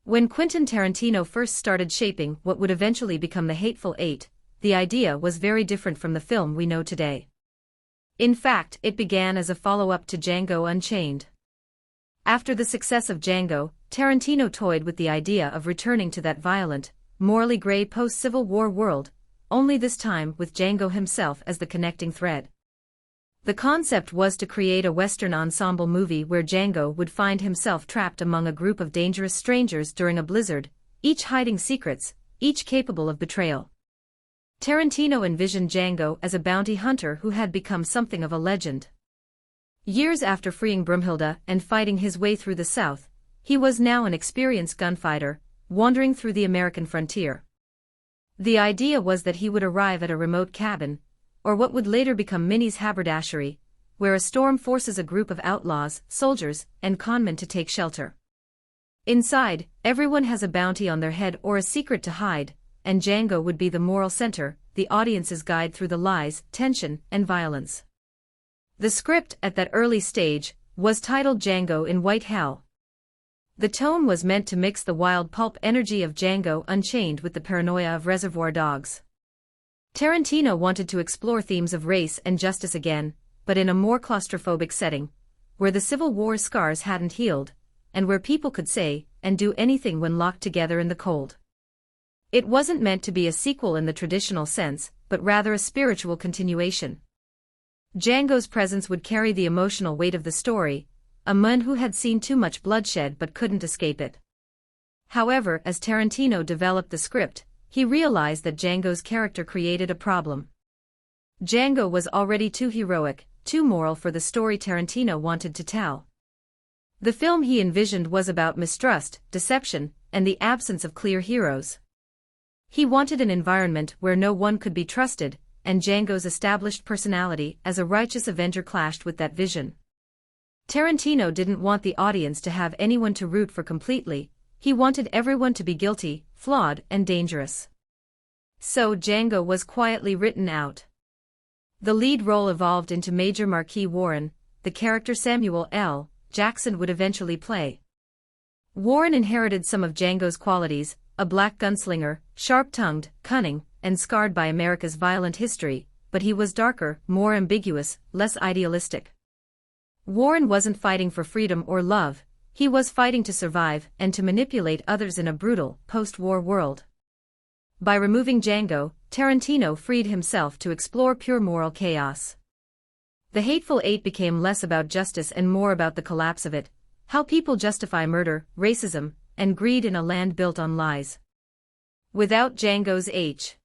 When Quentin Tarantino first started shaping what would eventually become the Hateful Eight, the idea was very different from the film we know today. In fact, it began as a follow-up to Django Unchained. After the success of Django, Tarantino toyed with the idea of returning to that violent, morally gray post-Civil War world, only this time with Django himself as the connecting thread. The concept was to create a Western ensemble movie where Django would find himself trapped among a group of dangerous strangers during a blizzard, each hiding secrets, each capable of betrayal. Tarantino envisioned Django as a bounty hunter who had become something of a legend. Years after freeing Brumhilde and fighting his way through the South, he was now an experienced gunfighter, wandering through the American frontier. The idea was that he would arrive at a remote cabin, or what would later become Minnie's haberdashery, where a storm forces a group of outlaws, soldiers, and conmen to take shelter. Inside, everyone has a bounty on their head or a secret to hide, and Django would be the moral center, the audience's guide through the lies, tension, and violence. The script, at that early stage, was titled Django in White Hell. The tone was meant to mix the wild pulp energy of Django Unchained with the paranoia of Reservoir Dogs. Tarantino wanted to explore themes of race and justice again, but in a more claustrophobic setting, where the Civil War scars hadn't healed, and where people could say and do anything when locked together in the cold. It wasn't meant to be a sequel in the traditional sense, but rather a spiritual continuation. Django's presence would carry the emotional weight of the story, a man who had seen too much bloodshed but couldn't escape it. However, as Tarantino developed the script, he realized that Django's character created a problem. Django was already too heroic, too moral for the story Tarantino wanted to tell. The film he envisioned was about mistrust, deception, and the absence of clear heroes. He wanted an environment where no one could be trusted, and Django's established personality as a righteous avenger clashed with that vision. Tarantino didn't want the audience to have anyone to root for completely, he wanted everyone to be guilty, flawed, and dangerous. So Django was quietly written out. The lead role evolved into Major Marquis Warren, the character Samuel L. Jackson would eventually play. Warren inherited some of Django's qualities, a black gunslinger, sharp-tongued, cunning, and scarred by America's violent history, but he was darker, more ambiguous, less idealistic. Warren wasn't fighting for freedom or love, he was fighting to survive and to manipulate others in a brutal, post-war world. By removing Django, Tarantino freed himself to explore pure moral chaos. The Hateful Eight became less about justice and more about the collapse of it, how people justify murder, racism, and greed in a land built on lies. Without Django's H.